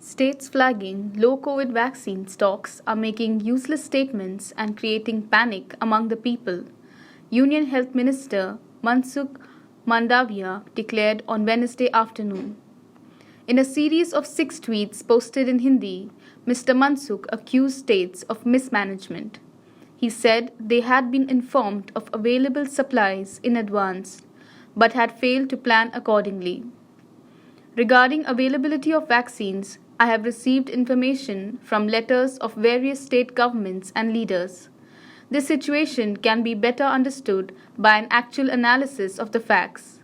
States flagging low COVID vaccine stocks are making useless statements and creating panic among the people, Union Health Minister Mansukh Mandavia declared on Wednesday afternoon. In a series of 6 tweets posted in Hindi, Mr. Mansukh accused states of mismanagement. He said they had been informed of available supplies in advance, but had failed to plan accordingly. Regarding availability of vaccines, I have received information from letters of various state governments and leaders. This situation can be better understood by an actual analysis of the facts,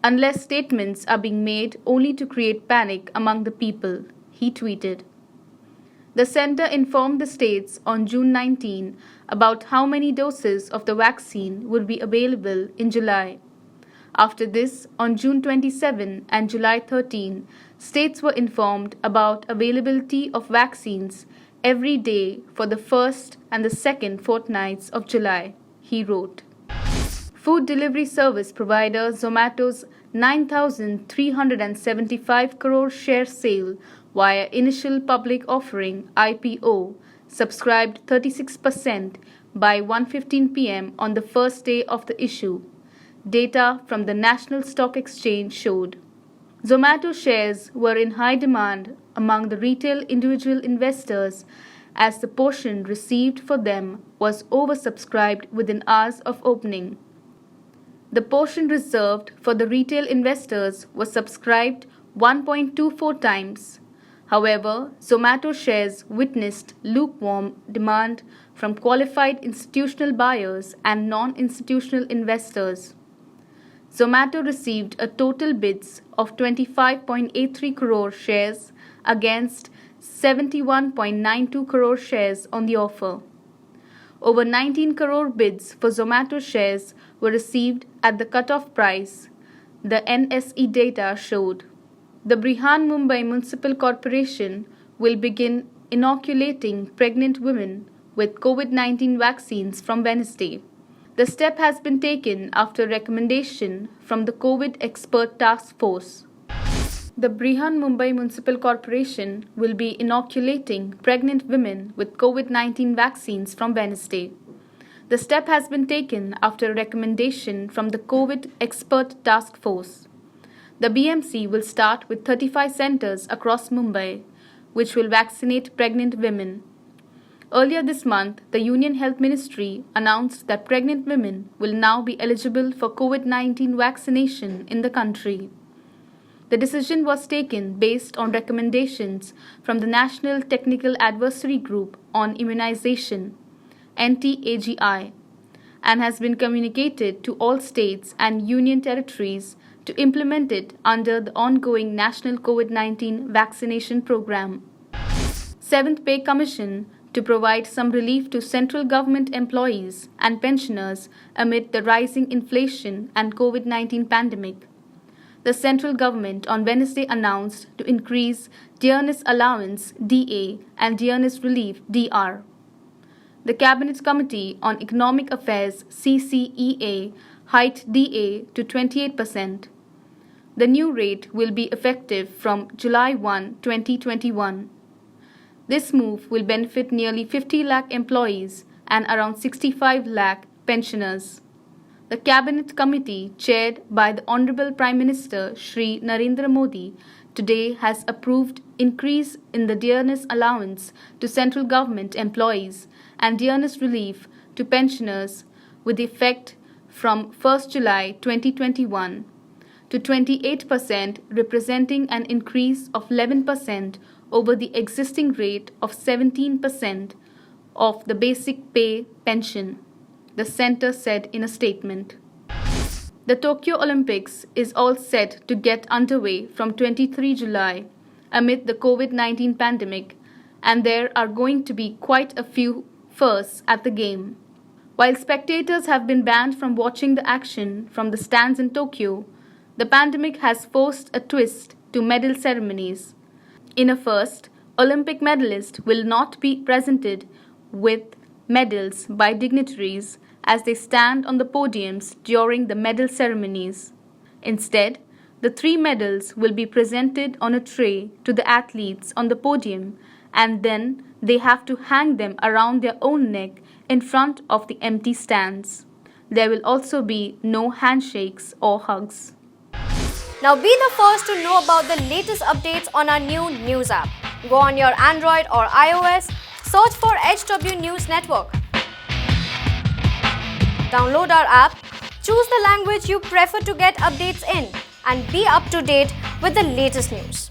unless statements are being made only to create panic among the people, he tweeted. The center informed the states on June 19 about how many doses of the vaccine would be available in July. After this, on June 27 and July 13, states were informed about availability of vaccines every day for the first and the second fortnights of July, he wrote. Food delivery service provider Zomato's 9,375 crore share sale via initial public offering IPO subscribed 36% by 1:15 p.m. on the first day of the issue. Data from the National Stock Exchange showed. Zomato shares were in high demand among the retail individual investors as the portion received for them was oversubscribed within hours of opening. The portion reserved for the retail investors was subscribed 1.24 times. However, Zomato shares witnessed lukewarm demand from qualified institutional buyers and non-institutional investors. Zomato received a total bids of 25.83 crore shares against 71.92 crore shares on the offer. Over 19 crore bids for Zomato shares were received at the cutoff price, the NSE data showed. The Brihan Mumbai Municipal Corporation will begin inoculating pregnant women with COVID-19 vaccines from Wednesday. The step has been taken after recommendation from the COVID Expert Task Force. The Brihan Mumbai Municipal Corporation will be inoculating pregnant women with COVID-19 vaccines from Wednesday. The step has been taken after recommendation from the COVID Expert Task Force. The BMC will start with 35 centers across Mumbai, which will vaccinate pregnant women. Earlier this month, the Union Health Ministry announced that pregnant women will now be eligible for COVID-19 vaccination in the country. The decision was taken based on recommendations from the National Technical Advisory Group on Immunization, NTAGI, and has been communicated to all states and union territories to implement it under the ongoing National COVID-19 vaccination program. 7th Pay Commission to provide some relief to central government employees and pensioners amid the rising inflation and COVID-19 pandemic. The central government on Wednesday announced to increase Dearness Allowance DA and Dearness Relief DR. The Cabinet Committee on Economic Affairs CCEA hiked DA to 28%. The new rate will be effective from July 1, 2021. This move will benefit nearly 50 lakh employees and around 65 lakh pensioners. The Cabinet Committee, chaired by the Honorable Prime Minister Shri Narendra Modi, today has approved increase in the dearness allowance to central government employees and dearness relief to pensioners with effect from 1st July 2021 to 28%, representing an increase of 11% over the existing rate of 17% of the basic pay pension, the center said in a statement. The Tokyo Olympics is all set to get underway from 23 July amid the COVID-19 pandemic, and there are going to be quite a few firsts at the game. While spectators have been banned from watching the action from the stands in Tokyo, the pandemic has forced a twist to medal ceremonies. In a first, Olympic medalists will not be presented with medals by dignitaries as they stand on the podiums during the medal ceremonies. Instead, The 3 medals will be presented on a tray to the athletes on the podium, and then they have to hang them around their own neck in front of the empty stands. There will also be no handshakes or hugs. Now be the first to know about the latest updates on our new news app. Go on your Android or iOS, search for HW News Network. Download our app, choose the language you prefer to get updates in, and be up to date with the latest news.